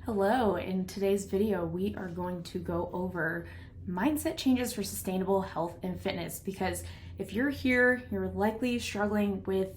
Hello, in today's video, we are going to go over mindset changes for sustainable health and fitness, because if you're here, you're likely struggling with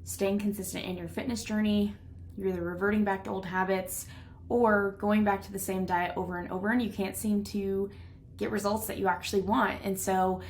staying consistent in your fitness journey. You're either reverting back to old habits or going back to the same diet over and over, and you can't seem to get results that you actually want. And so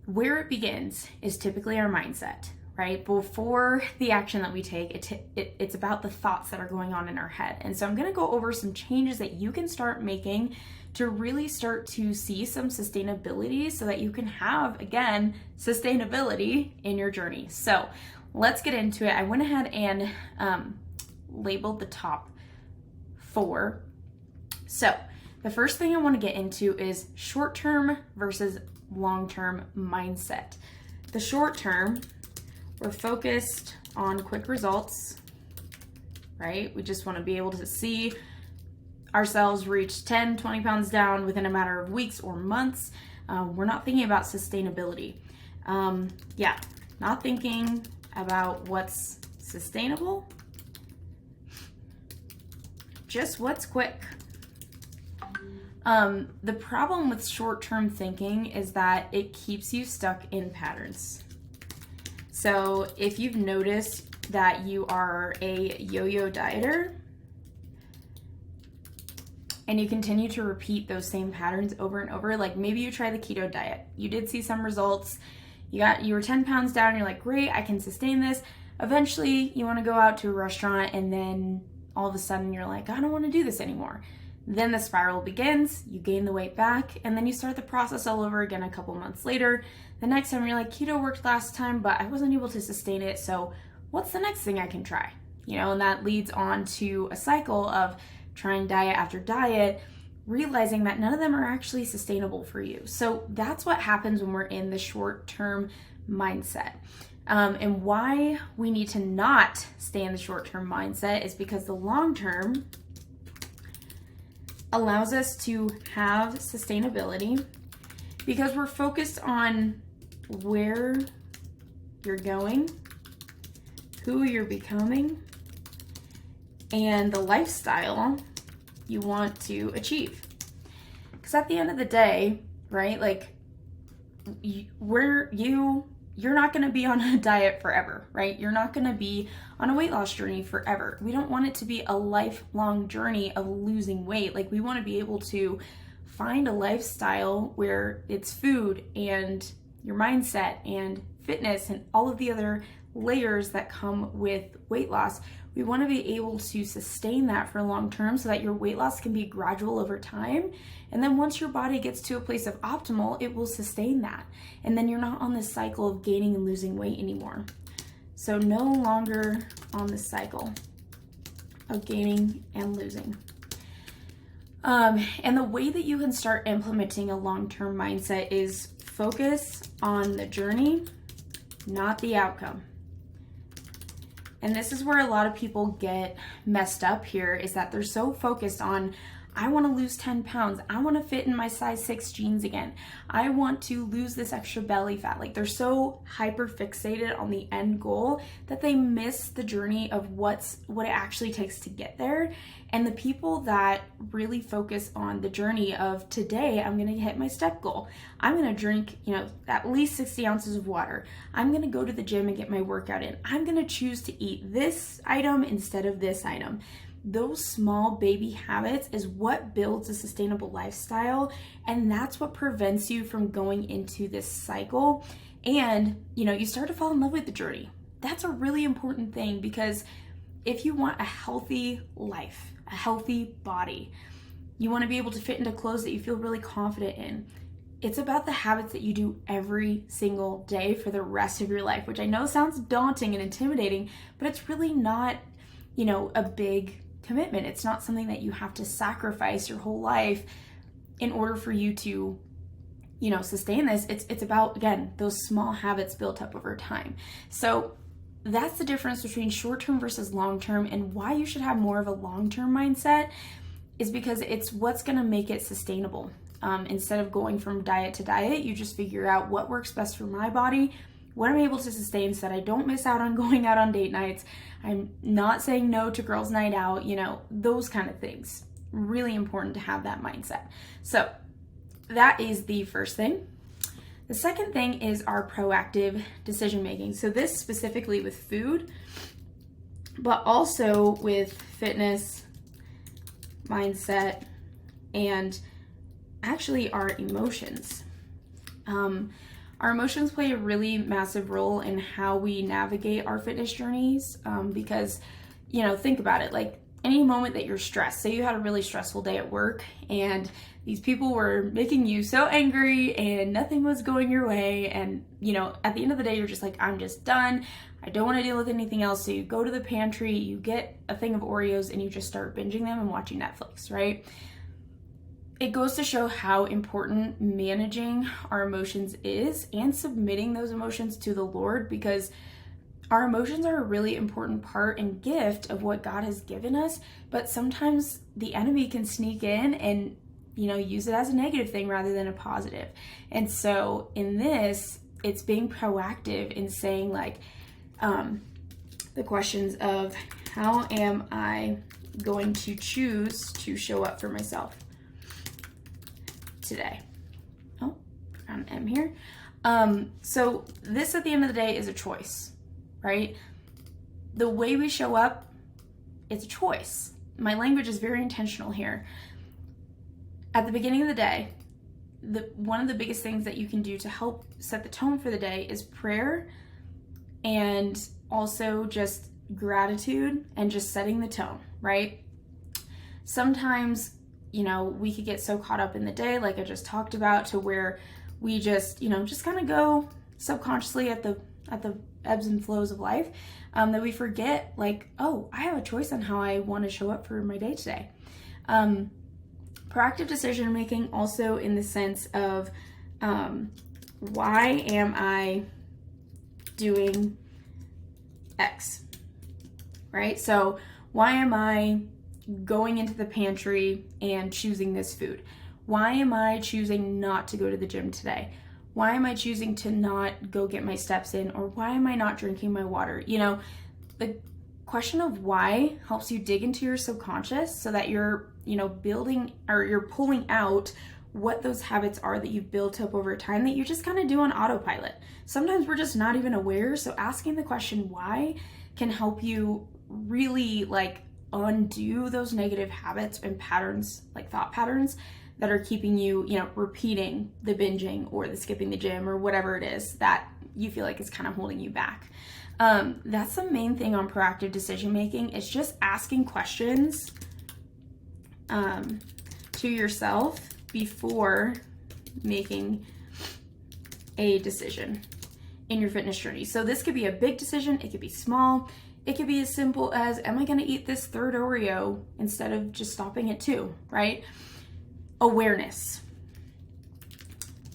where it begins is typically our mindset. Right? Before the action that we take, it's about the thoughts that are going on in our head. And so I'm going to go over some changes that you can start making to really start to see some sustainability so that you can have, again, sustainability in your journey. So let's get into it. I went ahead and labeled the top 4. So the first thing I want to get into is short-term versus long-term mindset. The short-term, we're focused on quick results, right? We just want to be able to see ourselves reach 10, 20 pounds down within a matter of weeks or months. We're not thinking about sustainability. Not thinking about what's sustainable, just what's quick. The problem with short-term thinking is that it keeps you stuck in patterns. So if you've noticed that you are a yo-yo dieter and you continue to repeat those same patterns over and over, like maybe you try the keto diet, you did see some results, you were 10 pounds down, you're like, great, I can sustain this. Eventually you want to go out to a restaurant and then all of a sudden you're like, I don't want to do this anymore. Then the spiral begins, you gain the weight back, and then you start the process all over again a couple months later. The next time you're like, keto worked last time, but I wasn't able to sustain it, so what's the next thing I can try? And that leads on to a cycle of trying diet after diet, realizing that none of them are actually sustainable for you. So that's what happens when we're in the short-term mindset. And why we need to not stay in the short-term mindset is because the long-term allows us to have sustainability, because we're focused on where you're going, who you're becoming, and the lifestyle you want to achieve. Because at the end of the day, right, like you're not going to be on a diet forever, right? You're not going to be on a weight loss journey forever. We don't want it to be a lifelong journey of losing weight. Like, we want to be able to find a lifestyle where it's food and your mindset and fitness and all of the other layers that come with weight loss. We want to be able to sustain that for long term so that your weight loss can be gradual over time. And then once your body gets to a place of optimal, it will sustain that. And then you're not on this cycle of gaining and losing weight anymore. So no longer on this cycle of gaining and losing. And the way that you can start implementing a long-term mindset is focus on the journey, not the outcome. And this is where a lot of people get messed up here, is that they're so focused on, I want to lose 10 pounds. I want to fit in my size 6 jeans again. I want to lose this extra belly fat. Like, they're so hyper fixated on the end goal that they miss the journey of what it actually takes to get there. And the people that really focus on the journey of, today I'm going to hit my step goal. I'm going to drink, at least 60 ounces of water. I'm going to go to the gym and get my workout in. I'm going to choose to eat this item instead of this item. Those small baby habits is what builds a sustainable lifestyle, and that's what prevents you from going into this cycle. And you start to fall in love with the journey. That's a really important thing, because if you want a healthy life, a healthy body, you want to be able to fit into clothes that you feel really confident in, it's about the habits that you do every single day for the rest of your life, which I know sounds daunting and intimidating, but it's really not, a big commitment. It's not something that you have to sacrifice your whole life in order for you to, sustain this. It's about, again, those small habits built up over time. So that's the difference between short-term versus long-term, and why you should have more of a long-term mindset is because it's what's going to make it sustainable. Instead of going from diet to diet, you just figure out what works best for my body, what I'm able to sustain so that I don't miss out on going out on date nights. I'm not saying no to girls' night out, you know, those kind of things. Really important to have that mindset. So that is the first thing. The second thing is our proactive decision making. So this specifically with food, but also with fitness, mindset, and actually our emotions. Our emotions play a really massive role in how we navigate our fitness journeys, because, you know, think about it, like any moment that you're stressed, say you had a really stressful day at work and these people were making you so angry and nothing was going your way, and, you know, at the end of the day, you're just like, I'm just done. I don't want to deal with anything else. So you go to the pantry, you get a thing of Oreos, and you just start binging them and watching Netflix, right? It goes to show how important managing our emotions is and submitting those emotions to the Lord, because our emotions are a really important part and gift of what God has given us, but sometimes the enemy can sneak in and, you know, use it as a negative thing rather than a positive. And so in this, it's being proactive in saying, like, the questions of how am I going to choose to show up for myself today? Oh, forgot an M here. So this at the end of the day is a choice, right? The way we show up, it's a choice. My language is very intentional here. At the beginning of the day, one of the biggest things that you can do to help set the tone for the day is prayer, and also just gratitude and just setting the tone, right? Sometimes, you know, we could get so caught up in the day, like I just talked about, to where we just, you know, just kind of go subconsciously at the ebbs and flows of life, that we forget, like, oh, I have a choice on how I want to show up for my day today. Proactive decision making also in the sense of, why am I doing X, right? So why am I going into the pantry and choosing this food? Why am I choosing not to go to the gym today? Why am I choosing to not go get my steps in? Or why am I not drinking my water? You know, the question of why helps you dig into your subconscious so that you're, you know, building, or you're pulling out what those habits are that you've built up over time that you just kind of do on autopilot. Sometimes we're just not even aware. So asking the question why can help you really, like, undo those negative habits and patterns, like thought patterns that are keeping you, you know, repeating the binging or the skipping the gym or whatever it is that you feel like is kind of holding you back. That's the main thing on proactive decision making. It's just asking questions to yourself before making a decision in your fitness journey. So this could be a big decision, it could be small, it could be as simple as, am I going to eat this third Oreo instead of just stopping at 2, right? Awareness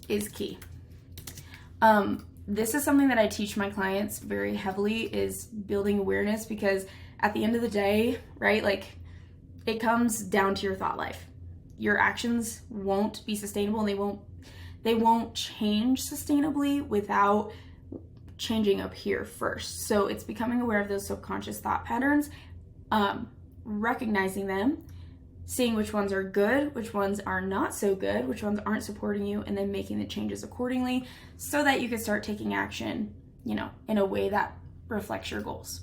is key. This is something that I teach my clients very heavily, is building awareness, because at the end of the day, right, like, it comes down to your thought life. Your actions won't be sustainable, and they won't change sustainably without changing up here first. So it's becoming aware of those subconscious thought patterns, recognizing them, seeing which ones are good, which ones are not so good, which ones aren't supporting you, and then making the changes accordingly so that you can start taking action, you know, in a way that reflects your goals.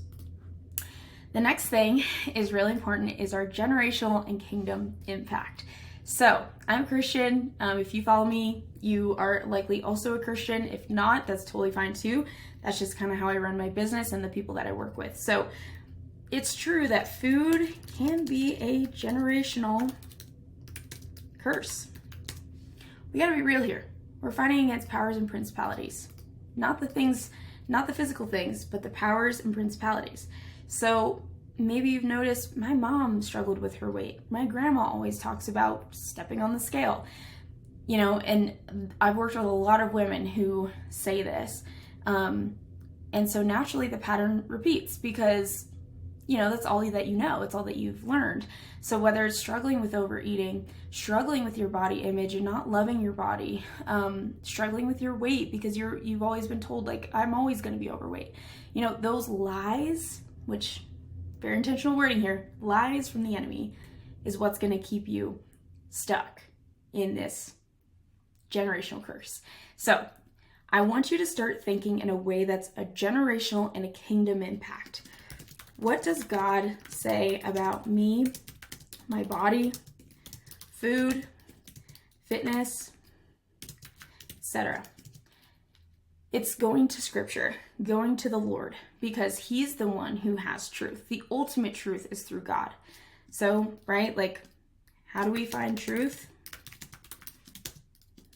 The next thing is really important, is our generational and kingdom impact. So I'm a Christian. If you follow me, you are likely also a Christian. If not, that's totally fine too. That's just kind of how I run my business and the people that I work with. So it's true that food can be a generational curse. We gotta be real here. We're fighting against powers and principalities. Not the physical things, but the powers and principalities. So maybe you've noticed my mom struggled with her weight. My grandma always talks about stepping on the scale. You know, and I've worked with a lot of women who say this. And so naturally the pattern repeats, because that's all that you know. It's all that you've learned. So whether it's struggling with overeating, struggling with your body image and not loving your body, struggling with your weight because you've always been told, like, I'm always going to be overweight. Those lies, which, very intentional wording here, lies from the enemy, is what's going to keep you stuck in this generational curse. So I want you to start thinking in a way that's a generational and a kingdom impact. What does God say about me, my body, food, fitness, etc.? It's going to scripture, going to the Lord, because he's the one who has truth. The ultimate truth is through God. So, right, like, how do we find truth?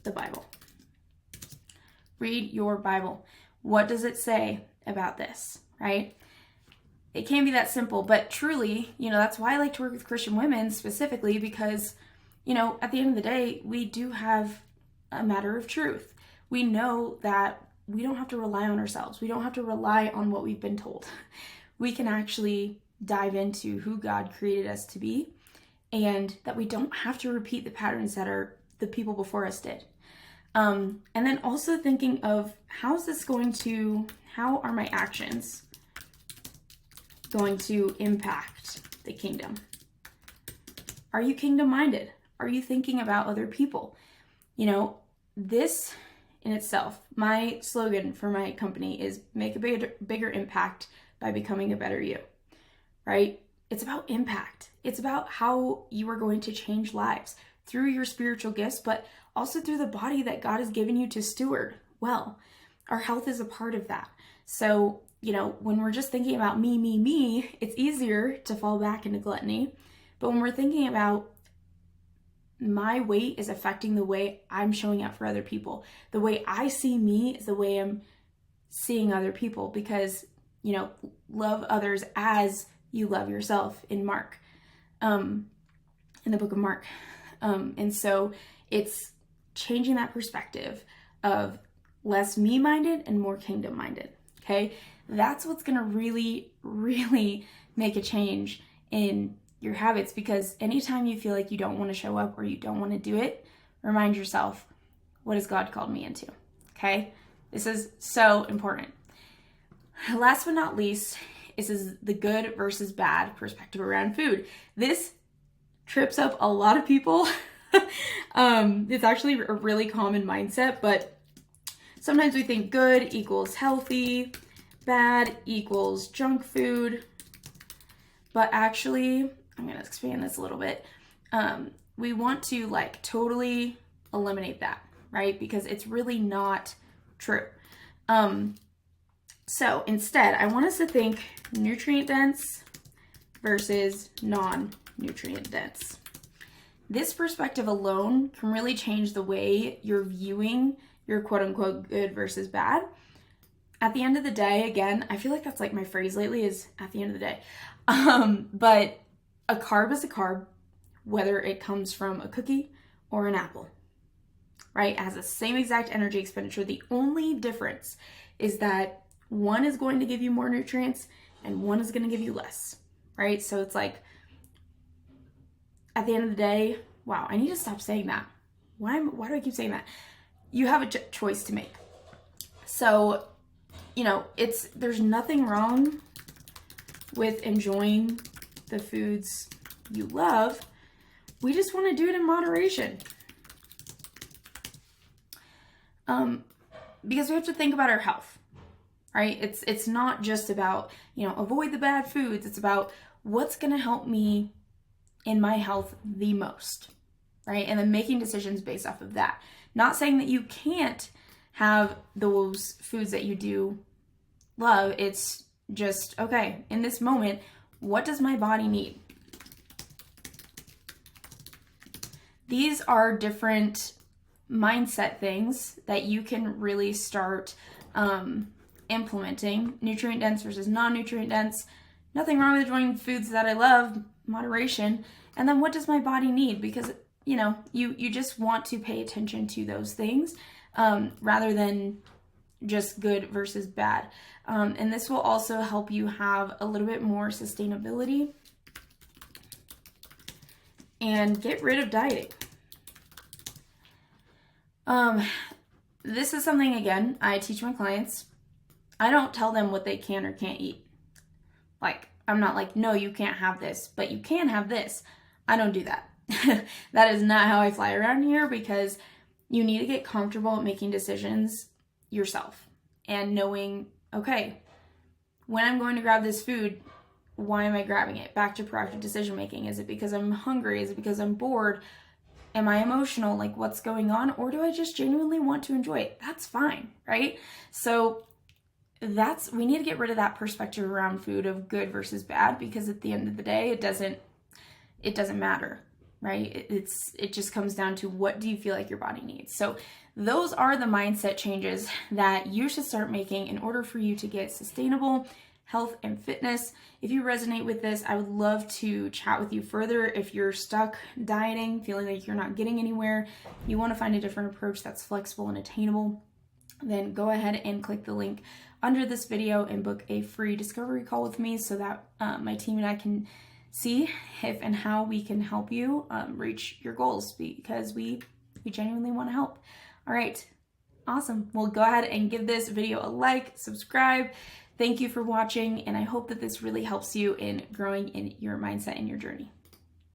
The Bible. Read your Bible. What does it say about this, right? It can't be that simple, but truly, that's why I like to work with Christian women specifically, because, at the end of the day, we do have a matter of truth. We know that we don't have to rely on ourselves. We don't have to rely on what we've been told. We can actually dive into who God created us to be, and that we don't have to repeat the patterns that the people before us did. And then also thinking of how are my actions going to impact the kingdom? Are you kingdom-minded? Are you thinking about other people? This in itself, my slogan for my company is make a bigger impact by becoming a better you, right? It's about impact. It's about how you are going to change lives through your spiritual gifts, but also through the body that God has given you to steward well. Our health is a part of that. So, when we're just thinking about me, it's easier to fall back into gluttony. But when we're thinking about my weight is affecting the way I'm showing up for other people, the way I see me is the way I'm seeing other people, because, love others as you love yourself in Mark, in the book of Mark. And so it's changing that perspective of less me-minded and more kingdom-minded, okay? That's what's going to really, really make a change in your habits, because anytime you feel like you don't want to show up or you don't want to do it, remind yourself, what has God called me into, okay? This is so important. Last but not least, this is the good versus bad perspective around food. This trips up a lot of people. It's actually a really common mindset, but sometimes we think good equals healthy, bad equals junk food. But actually, I'm going to expand this a little bit. We want to totally eliminate that, right? Because it's really not true. So instead, I want us to think nutrient dense versus non-nutrient dense. This perspective alone can really change the way you're viewing your quote-unquote good versus bad. At the end of the day, again, I feel like that's my phrase lately, is at the end of the day. But a carb is a carb, whether it comes from a cookie or an apple, right? It has the same exact energy expenditure. The only difference is that one is going to give you more nutrients and one is going to give you less, right? So it's at the end of the day, wow, I need to stop saying that. Why do I keep saying that? You have a choice to make. So, there's nothing wrong with enjoying the foods you love. We just want to do it in moderation. Because we have to think about our health, right? It's not just about, avoid the bad foods. It's about what's going to help me in my health the most, right? And then making decisions based off of that. Not saying that you can't have those foods that you do love. It's just, okay, in this moment, what does my body need? These are different mindset things that you can really start implementing. Nutrient dense versus non-nutrient dense. Nothing wrong with enjoying foods that I love, moderation. And then what does my body need? Because, you just want to pay attention to those things rather than just good versus bad. And this will also help you have a little bit more sustainability and get rid of dieting. This is something, again, I teach my clients. I don't tell them what they can or can't eat. Like, I'm not like, no, you can't have this, but you can have this. I don't do that. That is not how I fly around here, because you need to get comfortable at making decisions yourself and knowing, okay, when I'm going to grab this food, why am I grabbing it? Back to proactive decision making. Is it because I'm hungry? Is it because I'm bored? Am I emotional? Like, what's going on? Or do I just genuinely want to enjoy it? That's fine, right? So we need to get rid of that perspective around food of good versus bad, because at the end of the day, it doesn't matter, right? It just comes down to, what do you feel like your body needs? So those are the mindset changes that you should start making in order for you to get sustainable health and fitness. If you resonate with this, I would love to chat with you further. If you're stuck dieting, feeling like you're not getting anywhere, you want to find a different approach that's flexible and attainable, then go ahead and click the link under this video and book a free discovery call with me, so that my team and I can see if and how we can help you reach your goals, because we genuinely want to help. All right, awesome. Well, go ahead and give this video a like, subscribe. Thank you for watching, and I hope that this really helps you in growing in your mindset and your journey.